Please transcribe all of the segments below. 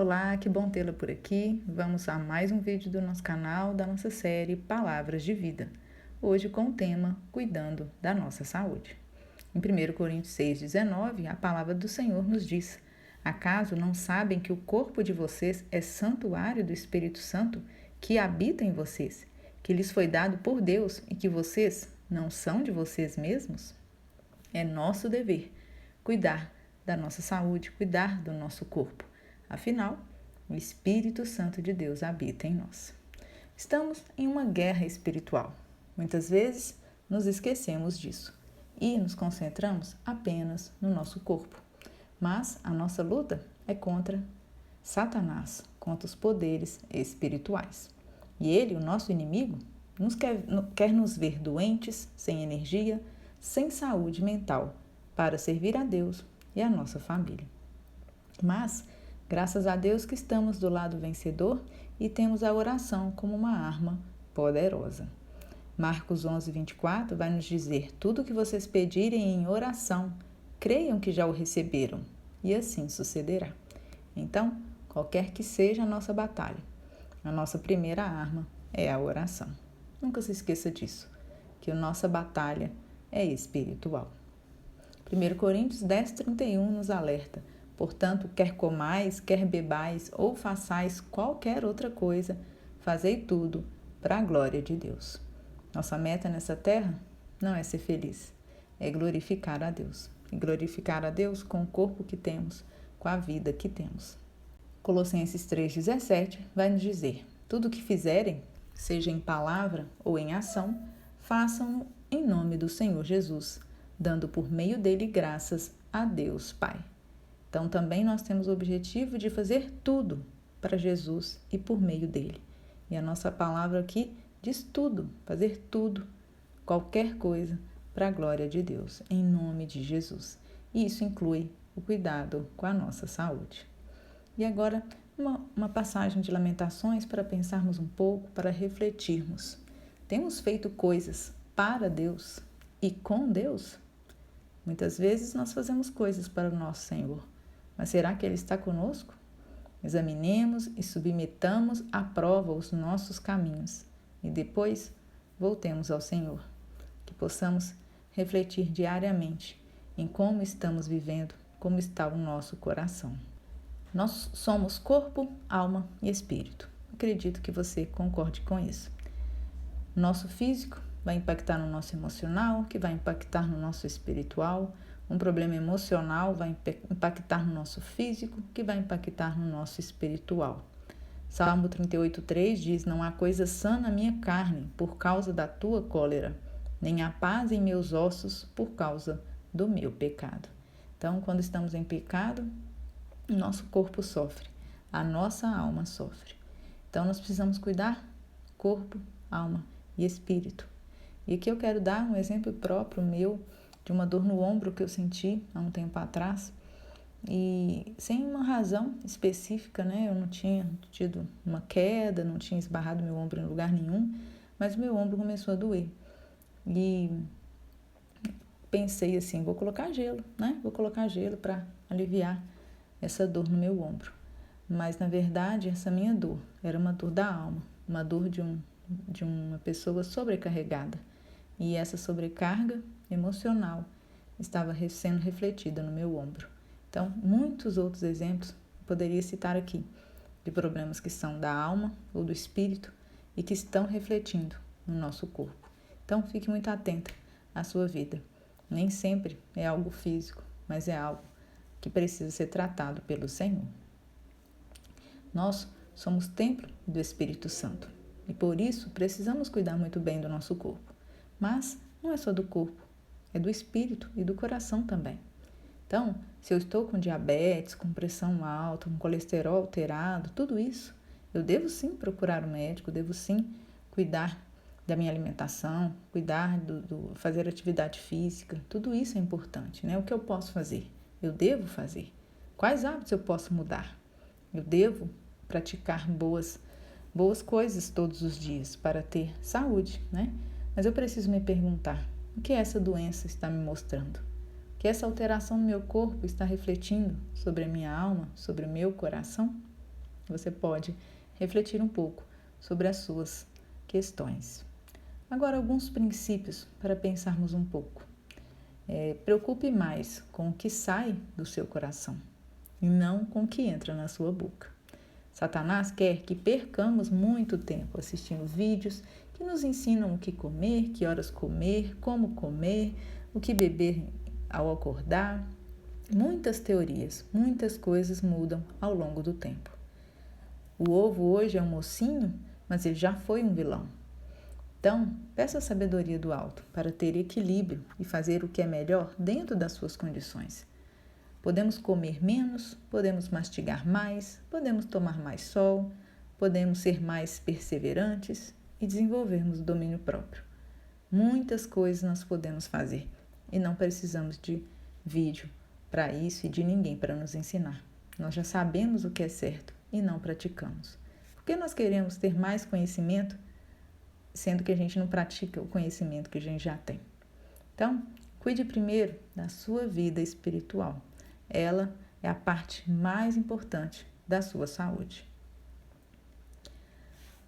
Olá, que bom tê-la por aqui. Vamos a mais um vídeo do nosso canal, da nossa série Palavras de Vida. Hoje com o tema Cuidando da Nossa Saúde. Em 1 Coríntios 6,19, a palavra do Senhor nos diz: acaso não sabem que o corpo de vocês é santuário do Espírito Santo que habita em vocês, que lhes foi dado por Deus e que vocês não são de vocês mesmos? É nosso dever cuidar da nossa saúde, cuidar do nosso corpo. Afinal, o Espírito Santo de Deus habita em nós. Estamos em uma guerra espiritual. Muitas vezes nos esquecemos disso e nos concentramos apenas no nosso corpo. Mas a nossa luta é contra Satanás, contra os poderes espirituais. E ele, o nosso inimigo, quer nos ver doentes, sem energia, sem saúde mental, para servir a Deus e a nossa família. Mas, graças a Deus que estamos do lado vencedor e temos a oração como uma arma poderosa. Marcos 11:24 vai nos dizer: tudo o que vocês pedirem em oração, creiam que já o receberam, e assim sucederá. Então, qualquer que seja a nossa batalha, a nossa primeira arma é a oração. Nunca se esqueça disso, que a nossa batalha é espiritual. 1 Coríntios 10:31 nos alerta: portanto, quer comais, quer bebais ou façais qualquer outra coisa, fazei tudo para a glória de Deus. Nossa meta nessa terra não é ser feliz, é glorificar a Deus. E glorificar a Deus com o corpo que temos, com a vida que temos. Colossenses 3:17 vai nos dizer: tudo o que fizerem, seja em palavra ou em ação, façam-no em nome do Senhor Jesus, dando por meio dele graças a Deus Pai. Então também nós temos o objetivo de fazer tudo para Jesus e por meio dele. E a nossa palavra aqui diz tudo, fazer tudo, qualquer coisa, para a glória de Deus, em nome de Jesus. E isso inclui o cuidado com a nossa saúde. E agora, uma passagem de Lamentações para pensarmos um pouco, para refletirmos. Temos feito coisas para Deus e com Deus? Muitas vezes nós fazemos coisas para o nosso Senhor, mas será que Ele está conosco? Examinemos e submetamos à prova os nossos caminhos e depois voltemos ao Senhor. Que possamos refletir diariamente em como estamos vivendo, como está o nosso coração. Nós somos corpo, alma e espírito. Acredito que você concorde com isso. Nosso físico vai impactar no nosso emocional, que vai impactar no nosso espiritual. Um problema emocional vai impactar no nosso físico, que vai impactar no nosso espiritual. Salmo 38:3 diz: não há coisa sã na minha carne por causa da tua cólera, nem há paz em meus ossos por causa do meu pecado. Então, quando estamos em pecado, o nosso corpo sofre, a nossa alma sofre. Então, nós precisamos cuidar corpo, alma e espírito. E aqui eu quero dar um exemplo próprio meu, de uma dor no ombro que eu senti há um tempo atrás, e sem uma razão específica, né? Eu não tinha tido uma queda, não tinha esbarrado meu ombro em lugar nenhum, mas meu ombro começou a doer. E pensei assim, vou colocar gelo, né? Vou colocar gelo para aliviar essa dor no meu ombro. Mas, na verdade, essa minha dor era uma dor da alma, uma dor de uma pessoa sobrecarregada. E essa sobrecarga emocional estava sendo refletida no meu ombro. Então, muitos outros exemplos eu poderia citar aqui, de problemas que são da alma ou do espírito e que estão refletindo no nosso corpo. Então, fique muito atenta à sua vida. Nem sempre é algo físico, mas é algo que precisa ser tratado pelo Senhor. Nós somos templo do Espírito Santo e por isso precisamos cuidar muito bem do nosso corpo. Mas não é só do corpo, é do espírito e do coração também. Então, se eu estou com diabetes, com pressão alta, com colesterol alterado, tudo isso, eu devo sim procurar o médico, devo sim cuidar da minha alimentação, cuidar fazer atividade física, tudo isso é importante, né? O que eu posso fazer? Eu devo fazer. Quais hábitos eu posso mudar? Eu devo praticar boas coisas todos os dias para ter saúde, né? Mas eu preciso me perguntar, o que essa doença está me mostrando? O que essa alteração no meu corpo está refletindo sobre a minha alma, sobre o meu coração? você pode refletir um pouco sobre as suas questões. Agora, alguns princípios para pensarmos um pouco. Preocupe mais com o que sai do seu coração e não com o que entra na sua boca. Satanás quer que percamos muito tempo assistindo vídeos que nos ensinam o que comer, que horas comer, como comer, o que beber ao acordar. Muitas teorias, muitas coisas mudam ao longo do tempo. O ovo hoje é um mocinho, mas ele já foi um vilão. Então, peça a sabedoria do alto para ter equilíbrio e fazer o que é melhor dentro das suas condições. Podemos comer menos, podemos mastigar mais, podemos tomar mais sol, podemos ser mais perseverantes e desenvolvermos o domínio próprio. Muitas coisas nós podemos fazer e não precisamos de vídeo para isso e de ninguém para nos ensinar. Nós já sabemos o que é certo e não praticamos. Por que nós queremos ter mais conhecimento, sendo que a gente não pratica o conhecimento que a gente já tem? Então, cuide primeiro da sua vida espiritual. Ela é a parte mais importante da sua saúde.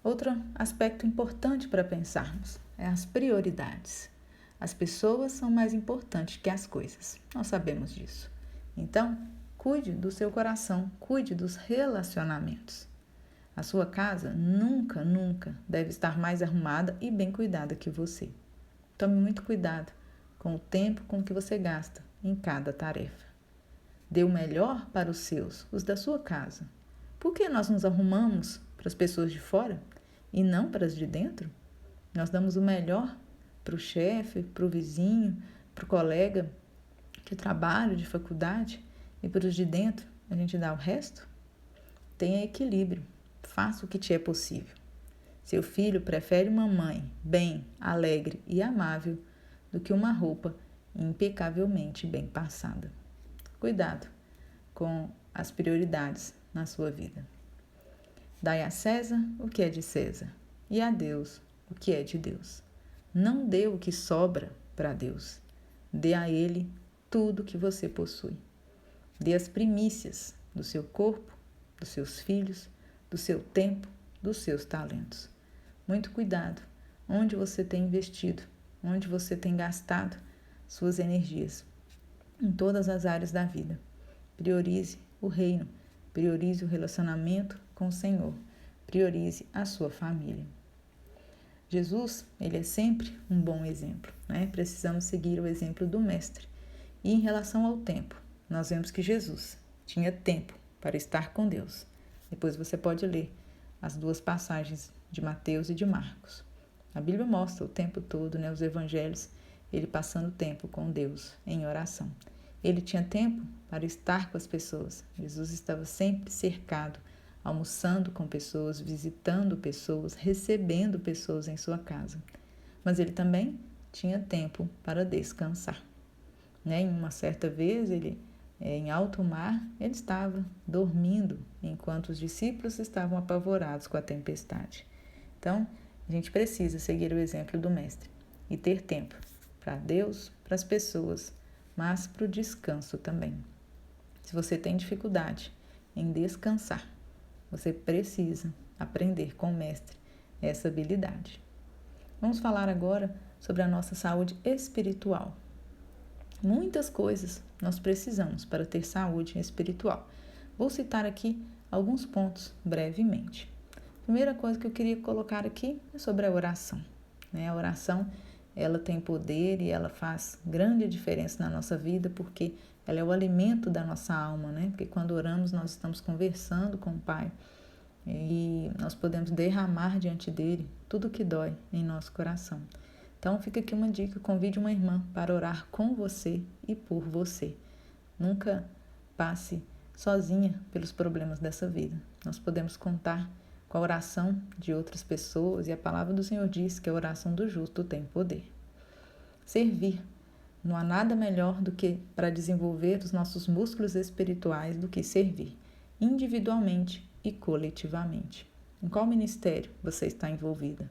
Outro aspecto importante para pensarmos é as prioridades. As pessoas são mais importantes que as coisas. Nós sabemos disso. Então, cuide do seu coração, cuide dos relacionamentos. A sua casa nunca deve estar mais arrumada e bem cuidada que você. Tome muito cuidado com o tempo com que você gasta em cada tarefa. Dê o melhor para os seus, os da sua casa. Por que nós nos arrumamos para as pessoas de fora e não para as de dentro? Nós damos o melhor para o chefe, para o vizinho, para o colega de trabalho, de faculdade, e para os de dentro a gente dá o resto? Tenha equilíbrio, faça o que te é possível. Seu filho prefere uma mãe bem, alegre e amável do que uma roupa impecavelmente bem passada. Cuidado com as prioridades na sua vida. Dai a César o que é de César e a Deus o que é de Deus. Não dê o que sobra para Deus. Dê a Ele tudo que você possui. Dê as primícias do seu corpo, dos seus filhos, do seu tempo, dos seus talentos. Muito cuidado onde você tem investido, onde você tem gastado suas energias. Em todas as áreas da vida. Priorize o reino, priorize o relacionamento com o Senhor, priorize a sua família. Jesus, ele é sempre um bom exemplo, né? Precisamos seguir o exemplo do Mestre. E em relação ao tempo, nós vemos que Jesus tinha tempo para estar com Deus. Depois você pode ler as duas passagens de Mateus e de Marcos. A Bíblia mostra o tempo todo, né? Os evangelhos, ele passando tempo com Deus em oração. Ele tinha tempo para estar com as pessoas. Jesus estava sempre cercado, almoçando com pessoas, visitando pessoas, recebendo pessoas em sua casa. Mas ele também tinha tempo para descansar. Né? Em uma certa vez, em alto mar, ele estava dormindo, enquanto os discípulos estavam apavorados com a tempestade. Então, a gente precisa seguir o exemplo do Mestre e ter tempo para Deus, para as pessoas, mas para o descanso também. Se você tem dificuldade em descansar, você precisa aprender com o Mestre essa habilidade. Vamos falar agora sobre a nossa saúde espiritual. Muitas coisas nós precisamos para ter saúde espiritual. Vou citar aqui alguns pontos brevemente. A primeira coisa que eu queria colocar aqui é sobre a oração. A oração, ela tem poder e ela faz grande diferença na nossa vida porque ela é o alimento da nossa alma, né? Porque quando oramos nós estamos conversando com o Pai e nós podemos derramar diante dele tudo que dói em nosso coração. Então fica aqui uma dica, convide uma irmã para orar com você e por você. Nunca passe sozinha pelos problemas dessa vida. Nós podemos contar com a oração de outras pessoas e a palavra do Senhor diz que a oração do justo tem poder. Servir. Não há nada melhor do que para desenvolver os nossos músculos espirituais do que servir, individualmente e coletivamente. Em qual ministério você está envolvida?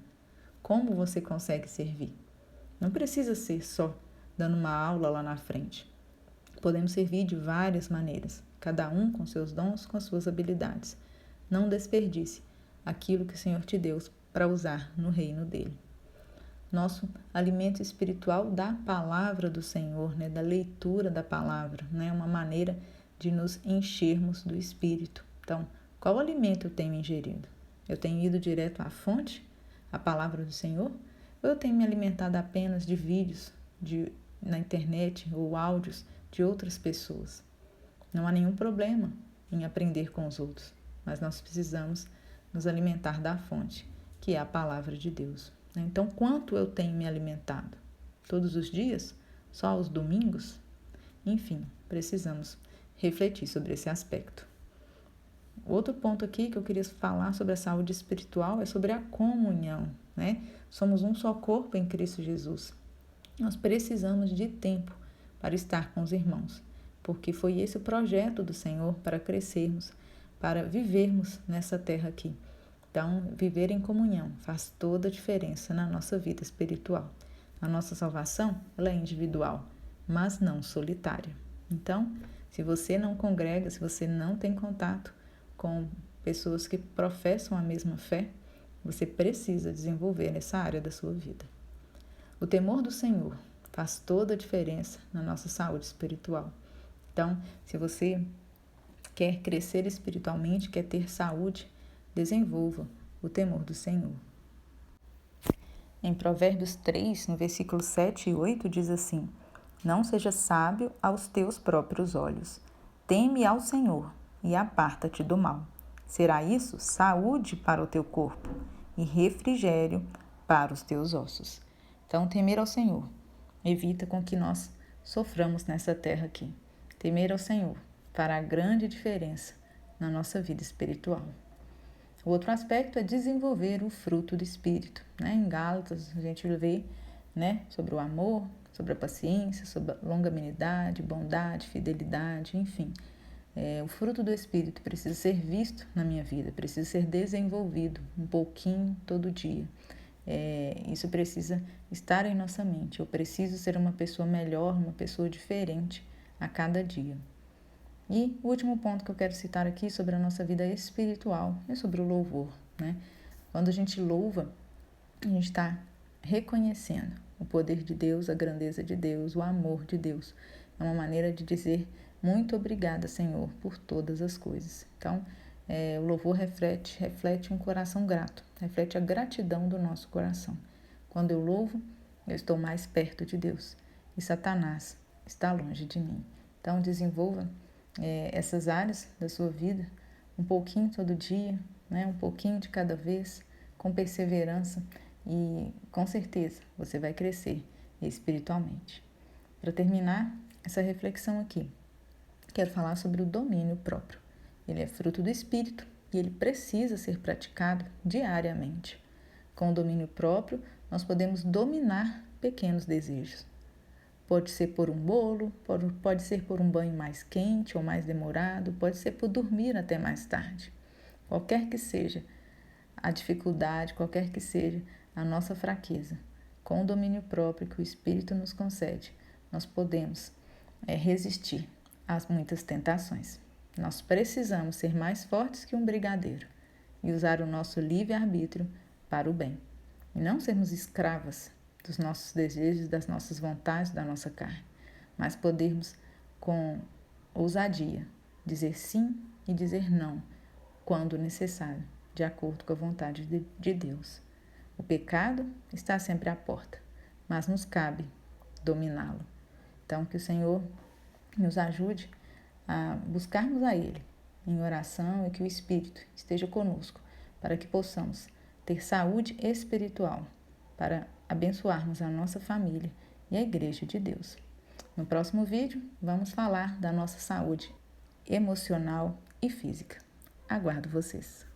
Como você consegue servir? Não precisa ser só dando uma aula lá na frente. Podemos servir de várias maneiras, cada um com seus dons, com as suas habilidades. Não desperdice aquilo que o Senhor te deu para usar no reino dele. Nosso alimento espiritual da palavra do Senhor, né, da leitura da palavra, né, uma maneira de nos enchermos do Espírito. Então, qual alimento eu tenho ingerido? Eu tenho ido direto à fonte, à palavra do Senhor? Ou eu tenho me alimentado apenas de vídeos na internet ou áudios de outras pessoas? Não há nenhum problema em aprender com os outros, mas nós precisamos nos alimentar da fonte, que é a palavra de Deus. Então, quanto eu tenho me alimentado? Todos os dias? Só aos domingos? Enfim, precisamos refletir sobre esse aspecto. Outro ponto aqui que eu queria falar sobre a saúde espiritual é sobre a comunhão, né? Somos um só corpo em Cristo Jesus. Nós precisamos de tempo para estar com os irmãos, porque foi esse o projeto do Senhor para crescermos, para vivermos nessa terra aqui. Então, viver em comunhão faz toda a diferença na nossa vida espiritual. A nossa salvação, ela é individual, mas não solitária. Então, se você não congrega, se você não tem contato com pessoas que professam a mesma fé, você precisa desenvolver nessa área da sua vida. O temor do Senhor faz toda a diferença na nossa saúde espiritual. Então, se você quer crescer espiritualmente, quer ter saúde, desenvolva o temor do Senhor. Em Provérbios 3, no versículo 7 e 8, diz assim: Não seja sábio aos teus próprios olhos. Teme ao Senhor e aparta-te do mal. Será isso saúde para o teu corpo e refrigério para os teus ossos. Então, temer ao Senhor evita com que nós soframos nessa terra aqui. Temer ao Senhor fará grande diferença na nossa vida espiritual. O outro aspecto é desenvolver o fruto do Espírito. Em Gálatas, a gente vê sobre o amor, sobre a paciência, sobre a longanimidade, bondade, fidelidade, enfim. O fruto do Espírito precisa ser visto na minha vida, precisa ser desenvolvido um pouquinho todo dia. Isso precisa estar em nossa mente. Eu preciso ser uma pessoa melhor, uma pessoa diferente a cada dia. E o último ponto que eu quero citar aqui sobre a nossa vida espiritual é sobre o louvor, Quando a gente louva, a gente está reconhecendo o poder de Deus, a grandeza de Deus, o amor de Deus. É uma maneira de dizer muito obrigada, Senhor, por todas as coisas. Então, o louvor reflete um coração grato, reflete a gratidão do nosso coração. Quando eu louvo, eu estou mais perto de Deus e Satanás está longe de mim. Então, desenvolva essas áreas da sua vida, um pouquinho todo dia, um pouquinho de cada vez, com perseverança e com certeza você vai crescer espiritualmente. Para terminar essa reflexão aqui, quero falar sobre o domínio próprio. Ele é fruto do Espírito e ele precisa ser praticado diariamente. Com o domínio próprio, nós podemos dominar pequenos desejos. Pode ser por um bolo, pode ser por um banho mais quente ou mais demorado, pode ser por dormir até mais tarde. Qualquer que seja a dificuldade, qualquer que seja a nossa fraqueza, com o domínio próprio que o Espírito nos concede, nós podemos resistir às muitas tentações. Nós precisamos ser mais fortes que um brigadeiro e usar o nosso livre-arbítrio para o bem. E não sermos escravas dos nossos desejos, das nossas vontades, da nossa carne, mas podermos, com ousadia, dizer sim e dizer não, quando necessário, de acordo com a vontade de Deus. O pecado está sempre à porta, mas nos cabe dominá-lo. Então, que o Senhor nos ajude a buscarmos a Ele em oração e que o Espírito esteja conosco para que possamos ter saúde espiritual, para abençoarmos a nossa família e a Igreja de Deus. No próximo vídeo, vamos falar da nossa saúde emocional e física. Aguardo vocês!